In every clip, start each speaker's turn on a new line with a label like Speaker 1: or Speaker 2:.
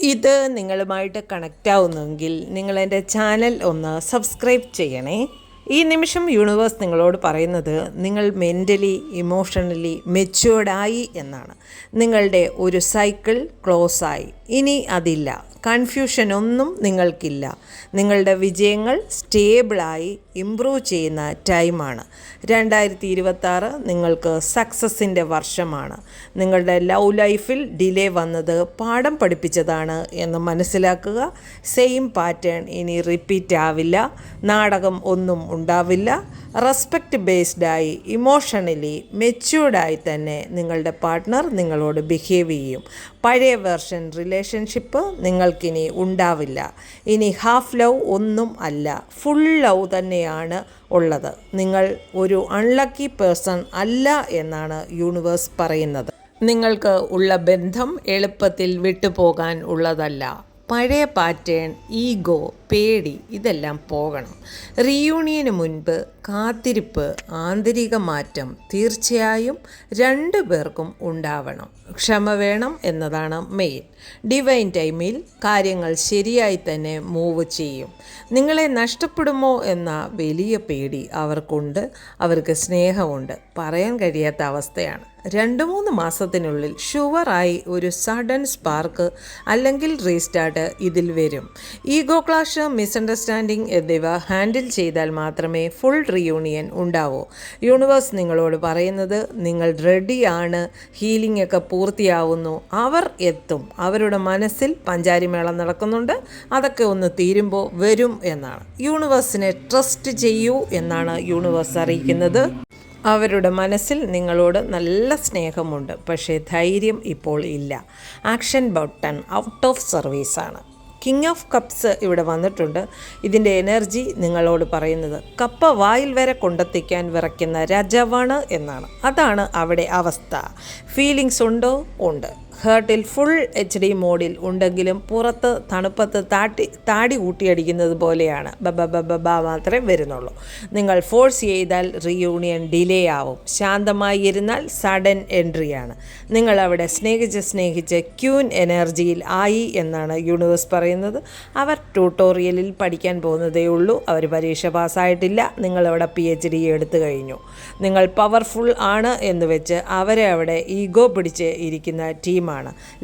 Speaker 1: ഇത് നിങ്ങളുമായിട്ട് connect ആവുന്നെങ്കിൽ നിങ്ങളെൻ്റെ channel ഒന്ന് സബ്സ്ക്രൈബ് ചെയ്യണേ. ഈ നിമിഷം യൂണിവേഴ്സ് നിങ്ങളോട് പറയുന്നത് നിങ്ങൾ മെൻ്റലി ഇമോഷണലി മെച്യൂർഡായി എന്നാണ്. നിങ്ങളുടെ ഒരു സൈക്കിൾ ക്ലോസായി. ഇനി അതില്ല. കൺഫ്യൂഷനൊന്നും നിങ്ങൾക്കില്ല. നിങ്ങളുടെ വിജയങ്ങൾ സ്റ്റേബിളായി ഇംപ്രൂവ് ചെയ്യുന്ന ടൈമാണ്. 2026 നിങ്ങൾക്ക് സക്സസിൻ്റെ വർഷമാണ്. നിങ്ങളുടെ ലവ് ലൈഫിൽ ഡിലേ വന്നത് പാഠം പഠിപ്പിച്ചതാണ് എന്ന് മനസ്സിലാക്കുക. സെയിം പാറ്റേൺ ഇനി റിപ്പീറ്റ് ആവില്ല. നാടകം ഒന്നും ഉണ്ടാവില്ല. റെസ്പെക്റ്റ് ബേസ്ഡായി ഇമോഷണലി മെച്യൂർഡായി തന്നെ നിങ്ങളുടെ പാർട്ട്ണർ നിങ്ങളോട് ബിഹേവ് ചെയ്യും. പഴയ വേർഷൻ റിലേഷൻഷിപ്പ് നിങ്ങൾക്കിനി ഉണ്ടാവില്ല. ഇനി ഹാഫ് ലവ് ഒന്നും അല്ല, ഫുൾ ലവ് തന്നെയാണ് ഉള്ളത്. നിങ്ങൾ ഒരു അൺലക്കി പേഴ്സൺ അല്ല എന്നാണ് യൂണിവേഴ്സ് പറയുന്നത്. നിങ്ങൾക്ക് ഉള്ള ബന്ധം എളുപ്പത്തിൽ വിട്ടുപോകാൻ ഉള്ളതല്ല. പഴയ പാറ്റേൺ, ഈഗോ, പേടി ഇതെല്ലാം പോകണം. റീയൂണിയന് മുൻപ് കാത്തിരിപ്പ്, ആന്തരിക മാറ്റം തീർച്ചയായും രണ്ടു പേർക്കും ഉണ്ടാവണം. ക്ഷമ വേണം എന്നതാണ് മെയിൻ. ഡിവൈൻ ടൈമിൽ കാര്യങ്ങൾ ശരിയായി തന്നെ മൂവ് ചെയ്യും. നിങ്ങളെ നഷ്ടപ്പെടുമോ എന്ന വലിയ പേടി അവർക്കുണ്ട്. അവർക്ക് സ്നേഹമുണ്ട്. പറയാൻ കഴിയാത്ത അവസ്ഥയാണ്. 2-3 മാസത്തിനുള്ളിൽ ഷുവറായി ഒരു സഡൻ സ്പാർക്ക് അല്ലെങ്കിൽ റീസ്റ്റാർട്ട് ഇതിൽ വരും. ഈഗോ ക്ലാഷ്, മിസ്അണ്ടർസ്റ്റാൻഡിങ് എന്നിവ ഹാൻഡിൽ ചെയ്താൽ മാത്രമേ ഫുൾ റീയൂണിയൻ ഉണ്ടാവൂ. യൂണിവേഴ്സ് നിങ്ങളോട് പറയുന്നത് നിങ്ങൾ റെഡിയാണ്. ഹീലിംഗ് ഒക്കെ പൂർത്തിയാവുന്നു. അവർ എത്തും. അവരുടെ മനസ്സിൽ പഞ്ചാരിമേളം നടക്കുന്നുണ്ട്. അതൊക്കെ ഒന്ന് തീരുമ്പോൾ വരും എന്നാണ്. യൂണിവേഴ്സിനെ ട്രസ്റ്റ് ചെയ്യൂ എന്നാണ് യൂണിവേഴ്സ് അറിയിക്കുന്നത്. അവരുടെ മനസ്സിൽ നിങ്ങളോട് നല്ല സ്നേഹമുണ്ട്. പക്ഷേ ധൈര്യം ഇപ്പോൾ ഇല്ല. ആക്ഷൻ ബട്ടൺ ഔട്ട് ഓഫ് സർവീസാണ്. കിങ് ഓഫ് കപ്സ് ഇവിടെ വന്നിട്ടുണ്ട്. ഇതിൻ്റെ എനർജി നിങ്ങളോട് പറയുന്നത് കപ്പ വായിൽ വരെ കൊണ്ടെത്തിക്കാൻ വിറയ്ക്കുന്ന രാജാവാണ് എന്നാണ്. അതാണ് അവിടെ അവസ്ഥ. ഫീലിങ്സ് ഉണ്ടോ? ഉണ്ട്. ഹേർട്ടിൽ ഫുൾ HD മോഡിൽ ഉണ്ടെങ്കിലും പുറത്ത് തണുപ്പത്ത് താടി കൂട്ടിയടിക്കുന്നത് പോലെയാണ്. ബബ മാത്രമേ വരുന്നുള്ളൂ. നിങ്ങൾ ഫോഴ്സ് ചെയ്താൽ റീയൂണിയൻ ഡിലേ ആവും. ശാന്തമായി ഇരുന്നാൽ സഡൻ എൻട്രിയാണ്. നിങ്ങളവിടെ സ്നേഹിച്ച് ക്യൂൻ എനർജിയിൽ ആയി എന്നാണ് യൂണിവേഴ്സ് പറയുന്നത്. അവർ ട്യൂട്ടോറിയലിൽ പഠിക്കാൻ പോകുന്നതേ ഉള്ളൂ. അവർ പരീക്ഷ പാസ്സായിട്ടില്ല. നിങ്ങളവിടെ PhD എടുത്തു കഴിഞ്ഞു. നിങ്ങൾ പവർഫുൾ ആണ് എന്ന് വെച്ച് അവരെ അവിടെ ഈഗോ പിടിച്ച് ഇരിക്കുന്ന ടീം.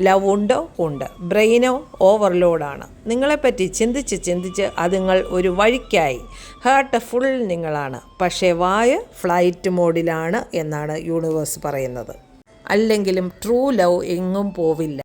Speaker 1: ലവ് ഉണ്ടോ? ഉണ്ട്. ബ്രെയിനോ ഓവർലോഡാണ്. നിങ്ങളെപ്പറ്റി ചിന്തിച്ച് അതുങ്ങൾ ഒരു വഴിക്കായി. ഹേർട്ട് ഫുൾ നിങ്ങളാണ്. പക്ഷേ വായ ഫ്ലൈറ്റ് മോഡിലാണ് എന്നാണ് യൂണിവേഴ്സ് പറയുന്നത്. അല്ലെങ്കിലും ട്രൂ ലവ് എങ്ങും പോവില്ല.